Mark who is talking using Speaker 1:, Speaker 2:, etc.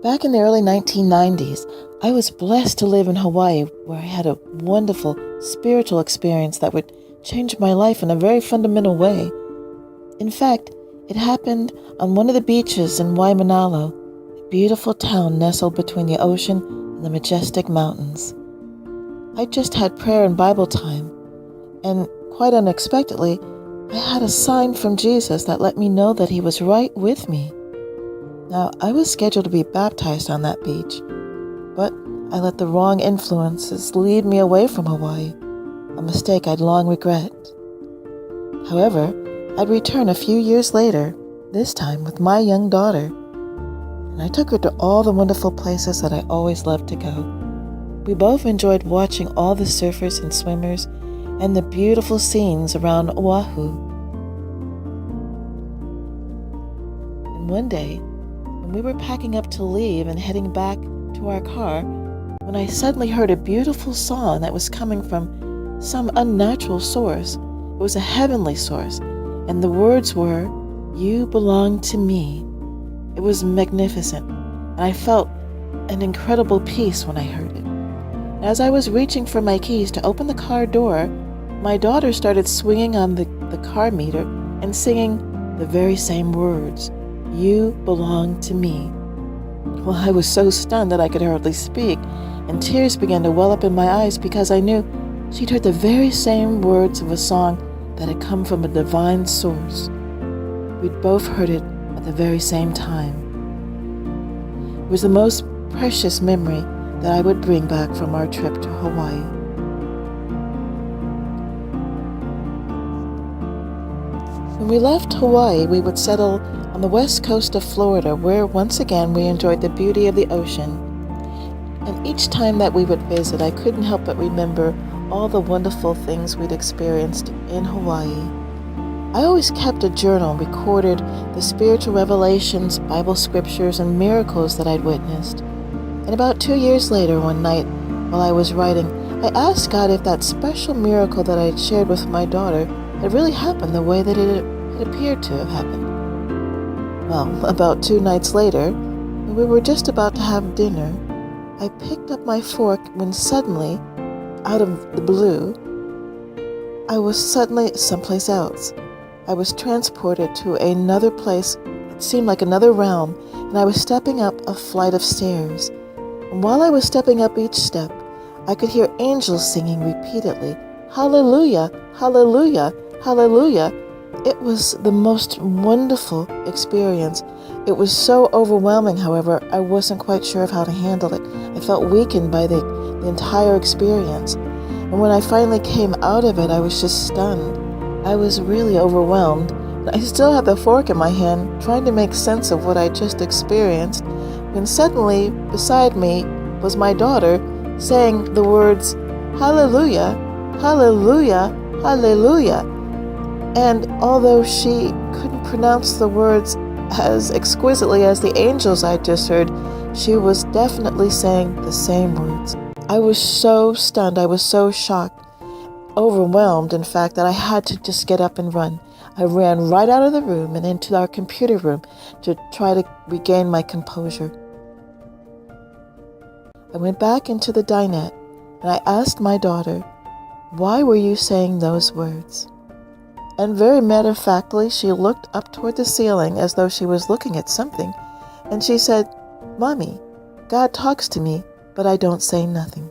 Speaker 1: Back in the early 1990s, I was blessed to live in Hawaii, where I had a wonderful spiritual experience that would change my life in a very fundamental way. In fact, it happened on one of the beaches in Waimanalo, a beautiful town nestled between the ocean and the majestic mountains. I just had prayer and Bible time, and quite unexpectedly, I had a sign from Jesus that let me know that he was right with me. Now, I was scheduled to be baptized on that beach, but I let the wrong influences lead me away from Hawaii, a mistake I'd long regret. However, I'd return a few years later, this time with my young daughter, and I took her to all the wonderful places that I always loved to go. We both enjoyed watching all the surfers and swimmers and the beautiful scenes around Oahu. And one day, when we were packing up to leave and heading back to our car, when I suddenly heard a beautiful song that was coming from some unnatural source. It was a heavenly source, and the words were, "You belong to me." It was magnificent, and I felt an incredible peace when I heard it. As I was reaching for my keys to open the car door, my daughter started swinging on the car meter and singing the very same words, "You belong to me." Well, I was so stunned that I could hardly speak, and tears began to well up in my eyes because I knew she'd heard the very same words of a song that had come from a divine source. We'd both heard it at the very same time. It was the most precious memory that I would bring back from our trip to Hawaii. When we left Hawaii, we would settle on the west coast of Florida, where once again we enjoyed the beauty of the ocean. And each time that we would visit, I couldn't help but remember all the wonderful things we'd experienced in Hawaii. I always kept a journal and recorded the spiritual revelations, Bible scriptures, and miracles that I'd witnessed. And about 2 years later, one night, while I was writing, I asked God if that special miracle that I had shared with my daughter had really happened the way that it had appeared to have happened. Well, about 2 nights later, when we were just about to have dinner, I picked up my fork when suddenly, out of the blue, I was suddenly someplace else. I was transported to another place. It seemed like another realm, and I was stepping up a flight of stairs. And while I was stepping up each step, I could hear angels singing repeatedly, "Hallelujah, hallelujah, hallelujah." It was the most wonderful experience. It was so overwhelming, however, I wasn't quite sure of how to handle it. I felt weakened by the entire experience. And when I finally came out of it, I was just stunned. I was really overwhelmed. I still had the fork in my hand, trying to make sense of what I just experienced, when suddenly, beside me, was my daughter saying the words, "Hallelujah, hallelujah, hallelujah." And although she couldn't pronounce the words as exquisitely as the angels I just heard, she was definitely saying the same words. I was so stunned, I was so shocked, overwhelmed, in fact, that I had to just get up and run. I ran right out of the room and into our computer room to try to regain my composure. I went back into the dinette and I asked my daughter, "Why were you saying those words?" And very matter-of-factly, she looked up toward the ceiling as though she was looking at something, and she said, "Mommy, God talks to me, but I don't say nothing."